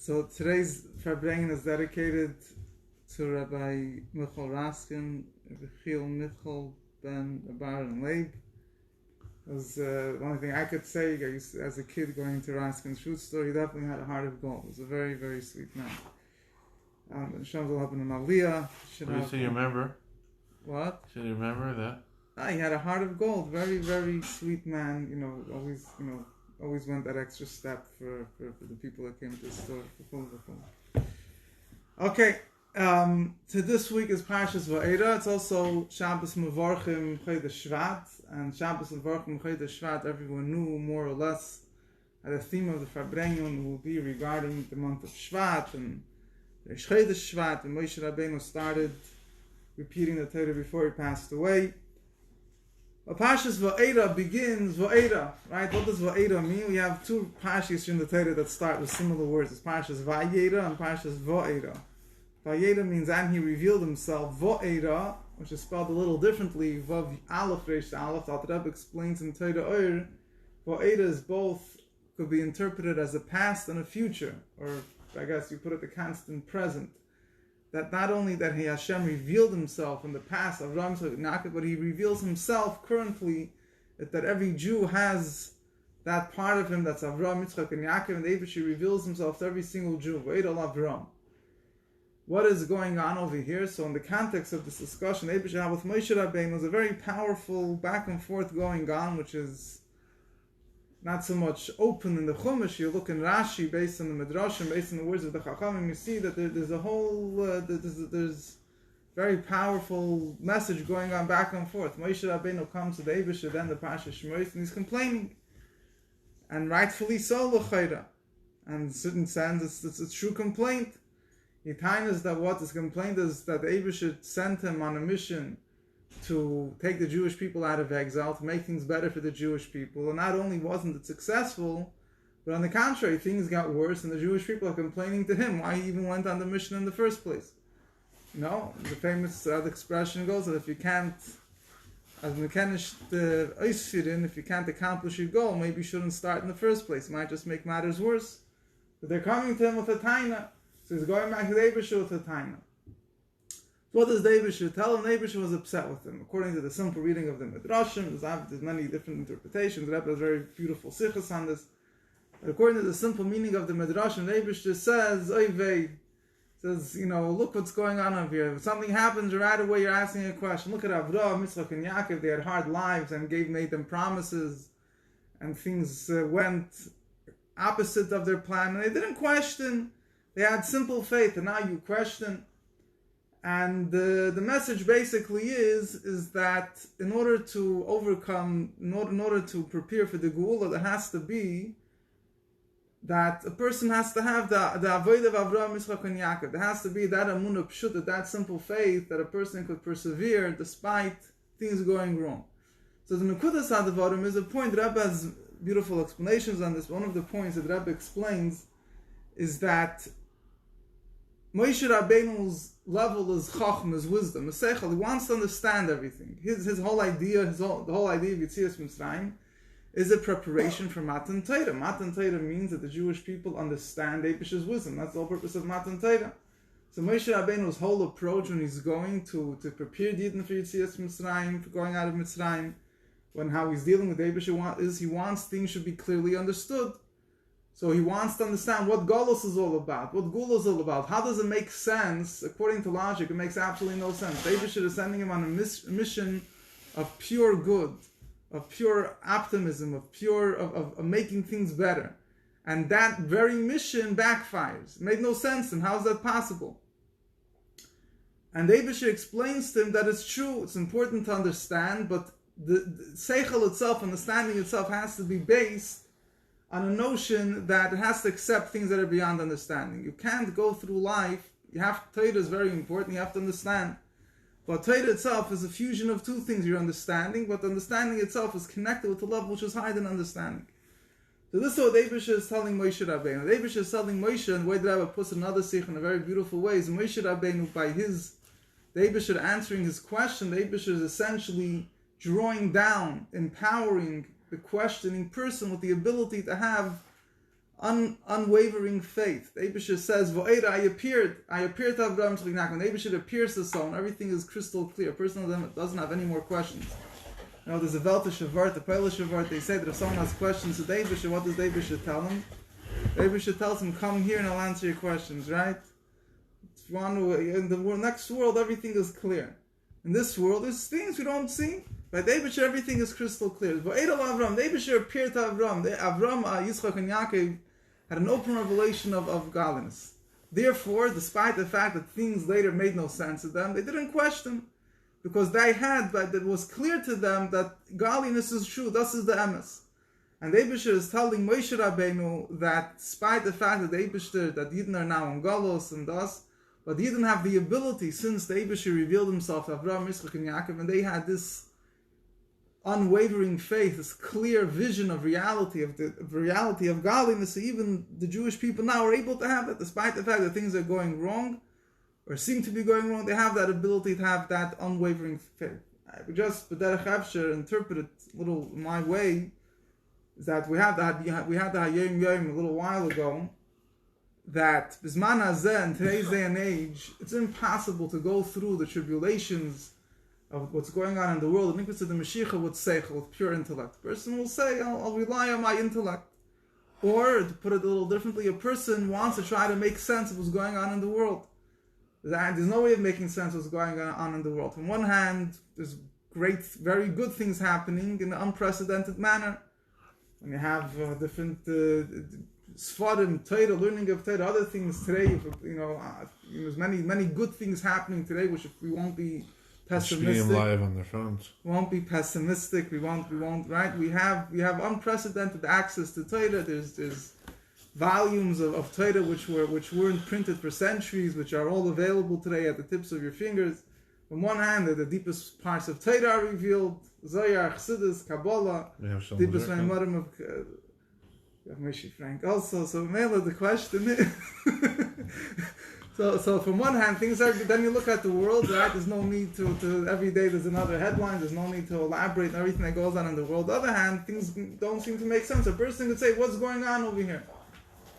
So today's Farbrengen is dedicated to Rabbi Michal Raskin, Michal Michal ben Bar and Leib. It was the only thing I could say. I used to, as a kid going to Raskin's fruit store, he definitely had a heart of gold. He was a very, very sweet man. And Shalom will happen in Aliyah. So you remember? What? Should you remember that? He had a heart of gold. Very, very sweet man. Always went that extra step for the people that came to the store. Okay, to this week is Parshas Vaera. It's also Shabbos Mevorchim Chodesh Shvat, and Shabbos Mevorchim Chodesh Shvat, everyone knew more or less that the theme of the Farbrengen will be regarding the month of Shvat and Chodesh Shvat, and Moshe Rabbeinu started repeating the Torah before he passed away. Parshas Vaera begins Vaera, right? What does Vaera mean? We have two Parshas in the Torah that start with similar words. It's Parshas Vaera and Parshas Vaera. Vaera means and he revealed himself. Vaera, which is spelled a little differently, Vav Aleph Reish Aleph. The Rebbe explains in Torah Oyer, Vaera is both, could be interpreted as a past and a future, or I guess you put it the constant present. That not only that Hashem revealed himself in the past of Avraham, Yitzchak, and Yaakov, but he reveals himself currently, that every Jew has that part of him that's Avraham, Yitzchak, and Yaakov, and Eibush reveals himself to every single Jew. What is going on over here? So in the context of this discussion, Eibush had with Moshe Rabbeinu was a very powerful back and forth going on, which is not so much open in the Chumash. You look in Rashi, based on the Midrashim, based on the words of the Chachamim, you see that there's a whole, there's very powerful message going on back and forth. Moshe Rabbeinu comes to the Eibush, then the Pasha Shmois, and he's complaining. And rightfully so, l'chayra. And in a certain sense, it's a true complaint. He tells us that what his complaint is that the Eibush sent him on a mission to take the Jewish people out of exile, to make things better for the Jewish people. And not only wasn't it successful, but on the contrary, things got worse, and the Jewish people are complaining to him why he even went on the mission in the first place. You know, the famous expression goes that if you can't, if you can't accomplish your goal, maybe you shouldn't start in the first place. It might just make matters worse. But they're coming to him with a taina. So he's going back to the Eibush with a taina. What does the Eibush tell him? The Eibush was upset with him. According to the simple reading of the Midrashim, there's many different interpretations. The Rebbe has very beautiful sichos on this. But according to the simple meaning of the Midrashim, the Eibush just says, Oy vey, says, look what's going on over here. If something happens, right away you're asking a question. Look at Avraham, Yitzchak, and Yaakov. They had hard lives and made them promises, and things went opposite of their plan, and they didn't question. They had simple faith, and now you question. And the message basically is that in order to overcome, in order to prepare for the Geula, there has to be that a person has to have the avodah of Avraham, Yitzchak, and Yaakov. There has to be that amunah pshuta, that simple faith that a person could persevere despite things going wrong. So the Nekudas Hadavarim is a point. The Rebbe has beautiful explanations on this. One of the points that the Rebbe explains is that Moshe Rabbeinu's level is chachma, is wisdom, is seichel. He wants to understand everything. His whole idea, the whole idea of Yetzias Mitzrayim is a preparation for Matan Torah. Matan Torah means that the Jewish people understand Eibush's wisdom. That's the whole purpose of Matan Torah. So Moshe Rabbeinu's whole approach when he's going to prepare the Yidden for Yetzias Mitzrayim, for going out of Mitzrayim, when how he's dealing with Eibush is he wants things should be clearly understood. So he wants to understand what Golus is all about, what Gula is all about. How does it make sense? According to logic, it makes absolutely no sense. Eibush is sending him on a mission of pure good, of pure optimism, of making things better. And that very mission backfires. It made no sense, and how is that possible? And Eibush explains to him that it's true, it's important to understand, but the seichel itself, understanding itself, has to be based on a notion that it has to accept things that are beyond understanding. You can't go through life. Torah is very important. You have to understand. But Torah itself is a fusion of two things. Your understanding, but the understanding itself is connected with a level which is higher than understanding. So this is what Eibush is telling Moshe Rabbeinu. Eibush is telling Moshe, and the way the Rebbe puts another sich in a very beautiful way, is Moshe Rabbeinu, by the Eibush answering his question, the Eibush is essentially drawing down, empowering the questioning person with the ability to have unwavering faith. The Eibusher says, Vaera, I appeared to Avram Tzchak. When the Eibusher appears to someone, everything is crystal clear. A person doesn't have any more questions. You know, there's a Velta Shavart, a Pele Shavart. They say that if someone has questions to the Eibusher, what does the Eibusher tell him? The Eibusher tells him, come here and I'll answer your questions, right? In the next world, everything is clear. In this world, there's things we don't see. By the Eibusher, everything is crystal clear. Vaera Avram, the Eibusher appeared to Avram. Avram, Yitzchak, and Yaakov had an open revelation of godliness. Therefore, despite the fact that things later made no sense to them, they didn't question, because it was clear to them that godliness is true. Thus is the emes. And the Eibusher is telling Moshe Rabbeinu that despite the fact that the Eibusher, that Yidden are now in Galos and thus, but they didn't have the ability, since the Eibusher revealed himself to Avraham, Yitzchak, and Yaakov, and they had this unwavering faith, this clear vision of reality, of godliness. So even the Jewish people now are able to have that, despite the fact that things are going wrong, or seem to be going wrong. They have that ability to have that unwavering faith. I would just, B'derech Havsher, interpret it a little my way, is that we had the Hayom Yom a little while ago, that Bisman Hazeh, in today's day and age, it's impossible to go through the tribulations of what's going on in the world. I think it's the Mashiach with seichel, with pure intellect. A person will say, I'll rely on my intellect. Or, to put it a little differently, a person wants to try to make sense of what's going on in the world. There's no way of making sense of what's going on in the world. On one hand, there's great, very good things happening in an unprecedented manner. And you have different Sfarim, Torah, learning of Torah, other things today. There's many good things happening today, which if we won't be pessimistic. Live on their phones. Won't be pessimistic. We won't. Right? We have unprecedented access to Torah. There's volumes of Torah which weren't printed for centuries, which are all available today at the tips of your fingers. On one hand, the deepest parts of Torah are revealed. Zohar, Chassidus, Kabbalah, deepest Maimorim of Moshe Frank. Also, so mainly the question is. So from one hand, things are. Then you look at the world, right? There's no need to every day there's another headline. There's no need to elaborate on everything that goes on in the world. On the other hand, things don't seem to make sense. A person could say, "What's going on over here?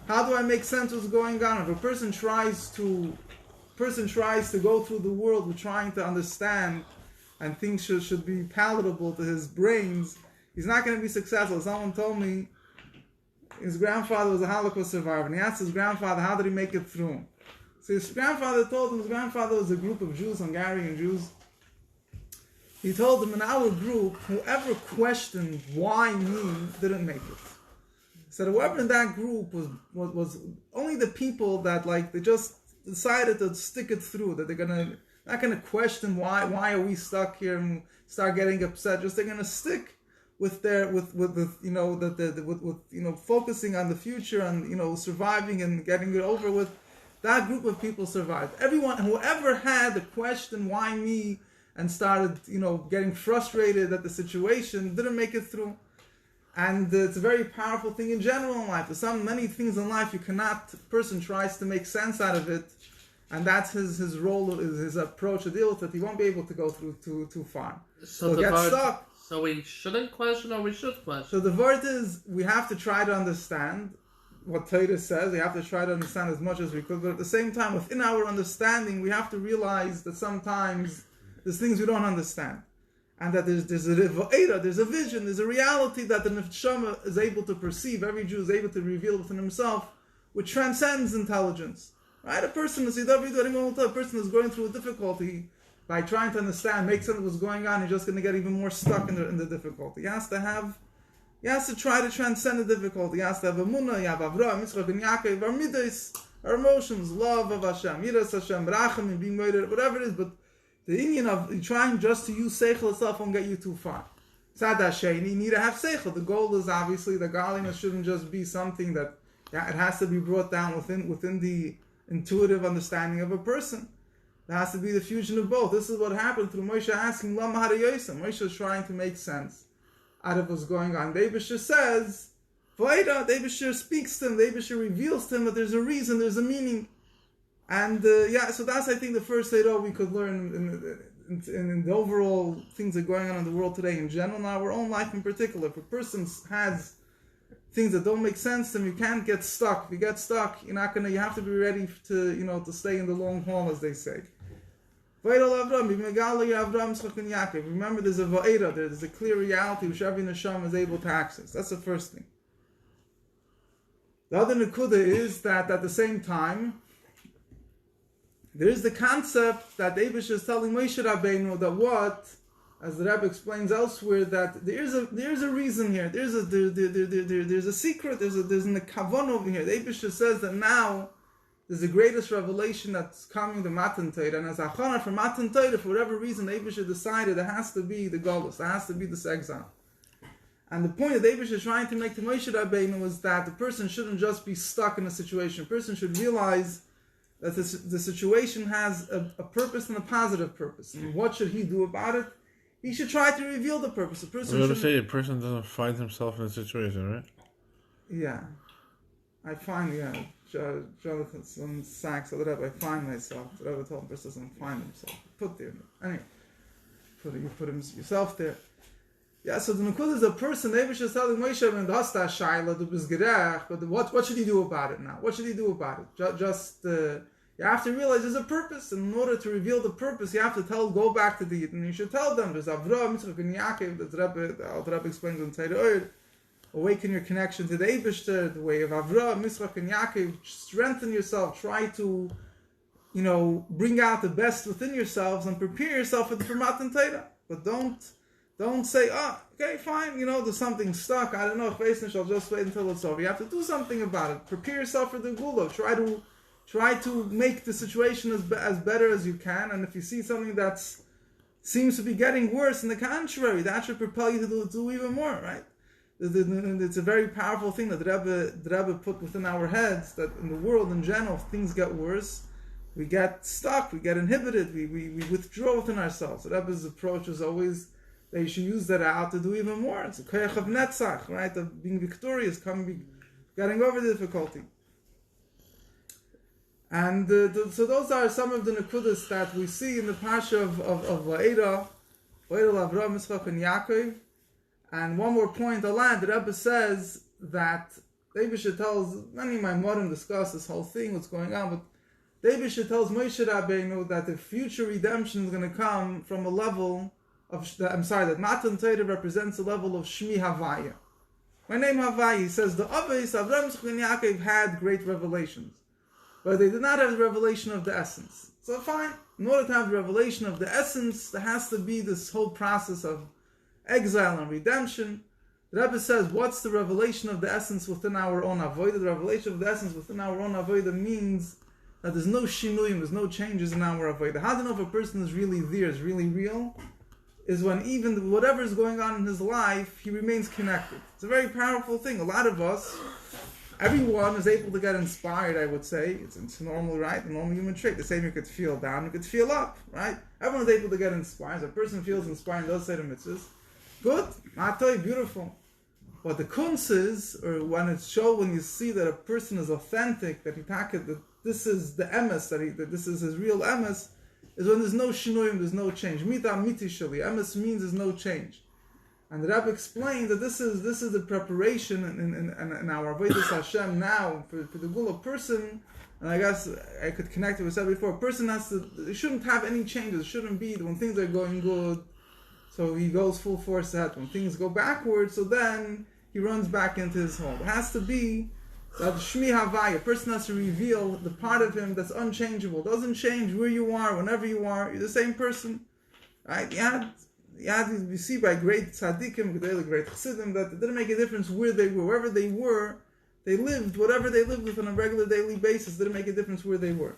How do I make sense of what's going on?" If a person tries to go through the world with trying to understand, and things should be palatable to his brains, he's not going to be successful. Someone told me his grandfather was a Holocaust survivor, and he asked his grandfather, "How did he make it through?" So his grandfather told him, his grandfather was a group of Jews, Hungarian Jews. He told them, in our group, whoever questioned why me didn't make it. He said, whoever in that group was only the people that they just decided to stick it through, that they're not gonna question why are we stuck here and start getting upset. Just they're gonna stick with focusing on the future and surviving and getting it over with. That group of people survived. Whoever had the question, why me, and started, getting frustrated at the situation, didn't make it through. And it's a very powerful thing in general in life. There's many things in life a person tries to make sense out of it, and that's his role, his approach to deal with it. He won't be able to go through too far. So he'll get stuck. So we shouldn't question, or we should question? So the word is, we have to try to understand what Torah says. We have to try to understand as much as we could, but at the same time, within our understanding, we have to realize that sometimes there's things we don't understand, and that there's a Vaera, there's a vision, there's a reality that the Nefshama is able to perceive. Every Jew is able to reveal within himself, which transcends intelligence. Right? A person is going through a difficulty. By trying to understand, make sense of what's going on, he's just going to get even more stuck in the difficulty. He has to try to transcend the difficulty. He has to have emunah, you have Avraham, Yitzchak, and Yaakov, our midas, our emotions, love of Hashem, yiras Hashem, racham, and being murdered, whatever it is. But the Indian of trying just to use seichel itself won't get you too far. Tzad Hasheni, you need to have seichel. The goal is obviously the godliness shouldn't just be something that it has to be brought down within the intuitive understanding of a person. There has to be the fusion of both. This is what happened through Moshe asking Lama Harayosam. Moshe is trying to make sense out of what's going on. The Eibusher says, Vaera, the Eibusher speaks to him, the Eibusher reveals to him that there's a reason, there's a meaning. And so that's, I think, the first Torah we could learn in the overall things that are going on in the world today in general, in our own life in particular. If a person has things that don't make sense to them, you can't get stuck. If you get stuck, you have to be ready to, to stay in the long haul, as they say. Remember, there's a Vaera, there's a clear reality which every neshama is able to access. That's the first thing. The other nekuda is that at the same time, there is the concept that Eibush is telling Moshe Rabbeinu that as the Rabbi explains elsewhere, that there's a reason here. There's a secret. There's a kavanah over here. The Eibush says that now there's the greatest revelation that's coming to Matan Torah, and as achana for Matan Torah, for whatever reason, the Eibush decided there has to be the Golus, there has to be this exile. And the point that the Eibush is trying to make to Moshe Rabbeinu is that the person shouldn't just be stuck in a situation. The person should realize that the situation has a purpose and a positive purpose. And what should he do about it? He should try to reveal the purpose. The person a person doesn't find himself in a situation, right? Yeah. I find, Jonathan Sachs, or whatever, I find myself. Whatever told the person doesn't find himself. Put there. Anyway, you put yourself there. Yeah, so the Nukud is a person, the Eibush is telling Moshe, but what should he do about it now? What should he do about it? You have to realize there's a purpose, and in order to reveal the purpose, you have to go back to the Yid, and you should tell them, there's Avraham, Yitzchak, and Yaakov, the Rabbi explains in Torah, awaken your connection to the Eibishter, the way of Avraham, Yitzchak, and Yaakov, strengthen yourself, try to, bring out the best within yourselves, and prepare yourself for Matan Torah. But don't say, okay, fine, there's something stuck, I don't know, I'll just wait until it's over. You have to do something about it. Prepare yourself for the Gula. Try to make the situation as better as you can, and if you see something that seems to be getting worse, on the contrary, that should propel you to do even more, right? It's a very powerful thing that the Rebbe put within our heads, that in the world in general, if things get worse, we get stuck, we get inhibited, we withdraw within ourselves. The Rebbe's approach is always that you should use that out to do even more. It's a koyach of netzach, right? Of being victorious, getting over the difficulty. And so those are some of the nekudas that we see in the parsha of Vaera, Avraham, Yitzchak, and Yaakov. And one more point, the Rebbe says that the Eibush tells, many of my modern discuss this whole thing, what's going on, but the Eibush tells Moshe Rabbeinu that the future redemption is going to come from a level that Matan Torah represents a level of Shmi Havaya. My name Havaya, he says, the Avos, Avraham, Yitzchak, and Yaakov had great revelations, but they did not have the revelation of the essence. So fine, in order to have the revelation of the essence, there has to be this whole process of exile and redemption. The Rebbe says, what's the revelation of the essence within our own avodah? The revelation of the essence within our own avodah means that there's no shinuyim, there's no changes in our avodah. How do you know if a person is really there, is really real? Is when even whatever is going on in his life, he remains connected. It's a very powerful thing. A lot of us, everyone is able to get inspired, I would say. It's normal, right? A normal human trait. The same, you could feel down, you could feel up, right? Everyone's able to get inspired. If a person feels inspired and does say the mitzvahs, good, matoi, beautiful. But the kunz is, or when you see that a person is authentic, that that this is the emes, that this is his real emes, is when there's no shinuyim, there's no change. Mita miti shali. Emes means there's no change. And the Rabbi explained that this is the preparation in our avodas Hashem now for the Gula person. And I guess I could connect it with what I said before. A person they shouldn't have any changes. It shouldn't be when things are going good, so he goes full force ahead. When things go backwards, so then he runs back into his home. It has to be that Shmi Havaya, a person has to reveal the part of him that's unchangeable. Doesn't change where you are, whenever you are. You're the same person, right? You see by great tzaddikim, great chassidim, that it didn't make a difference where they were. Wherever they were, they lived, whatever they lived with on a regular daily basis, didn't make a difference where they were.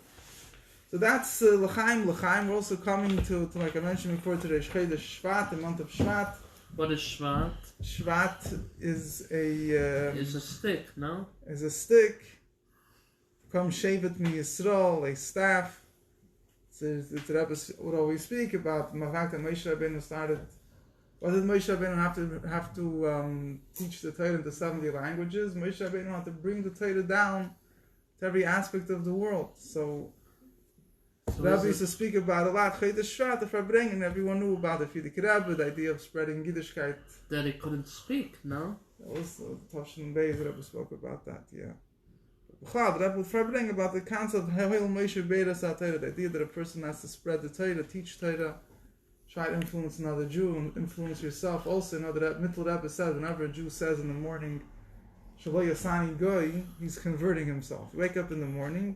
So that's L'chaim. We're also coming to, like I mentioned before, to the Shvat, the month of Shvat. What is Shvat? Shvat is It's a stick, no? Is a stick. Come Shevet Mi Yisrael, a staff. The Rebbe would always speak about the fact that Moshe Rabbeinu started. Why did Moshe Rabbeinu have to teach the Torah into 70 languages? Moshe Rabbeinu had to bring the Torah down to every aspect of the world. So So Rabbi is used to speak about a lot. Chodesh Shvat, the Farbrengen, everyone knew about it. Fidik Rabbi, the idea of spreading Yiddishkeit. that he couldn't speak, no? That was Toshin Beis, Rabbi spoke about that, yeah. But Rabbi would Farbrengen about the concept of Hel Moshe Vaera Torah, the idea that a person has to spread the Torah, teach Torah, try to influence another Jew, and influence yourself. Also, you know, that Mittel Rebbe says, whenever a Jew says in the morning, Shalom Yasani Goy, he's converting himself. You wake up in the morning,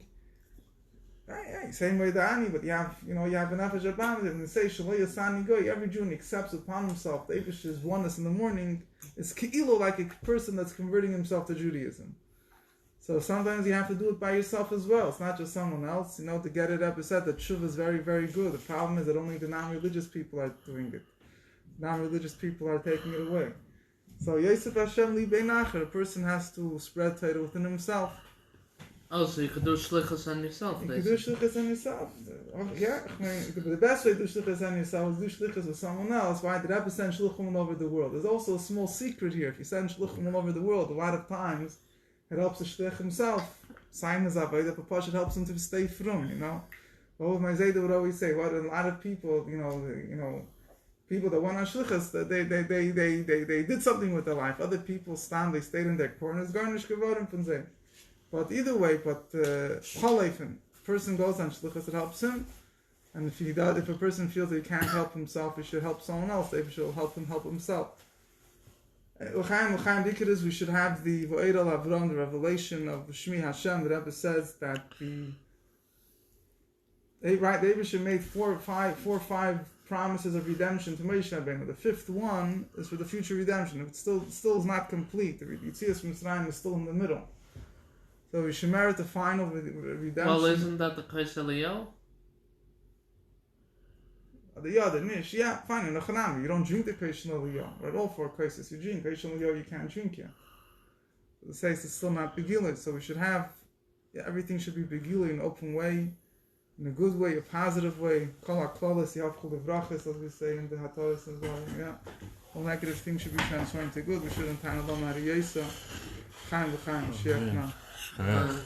hey, same way the Ani, but you have a nefesh abam, and they say Shalom Yasani Goy, every Jew accepts upon himself the Eibish's oneness in the morning, is ke'ilu like a person that's converting himself to Judaism. So sometimes you have to do it by yourself as well. It's not just someone else. You know, to get it up, it's said that tshuva is very, very good. The problem is that only the non-religious people are doing it. Non-religious people are taking it away. So Yosef Hashem li beinacher, a person has to spread Torah within himself. Oh, so you could do shlichus on yourself, You can do basically. shlichus on yourself. Yeah, I mean, the best way to do shlichus on yourself is do shlichus with someone else. Why did Rabbi send shluchim all over the world? There's also a small secret here. If you send shluchim all over the world, a lot of times it helps the shlich himself. Simon Zavay, the Pasha helps him to stay from, you know. What my Zayda would always say, what a lot of people, people that went on shlichus, they did something with their life. Other people they stayed in their corners, garnish gevorim from them. But either way, chalefim, person goes on shlichus, it helps him. And if a person feels that he can't help himself, he should help someone else. They should help him help himself. L'chaim Dikar we should have the Vaera Lavron, the revelation of Shmi Hashem. The Rebbe says that the Eibishter made four or five promises of redemption to Moshe Rabbeinu. The fifth one is for the future redemption. It still is not complete. The Yitzias from Mitzrayim is still in the middle. So we should merit the final redemption. Well, isn't that the Kais Eliyah? The nish, yeah, fine. In the you don't drink the Kais Eliyah. Right, all four cases you drink. Kais Eliyah you can't drink yet. The says it's still not begiled. So we should have, everything should be begiled in an open way, in a good way, a positive way. Kol ha'klolis, yavchul levrachas, as we say in the Hataras as well. Yeah, all negative things should be transformed to good. We shouldn't turn along Hariyesa. Chaim v'chaim, Mashiach now. Yeah.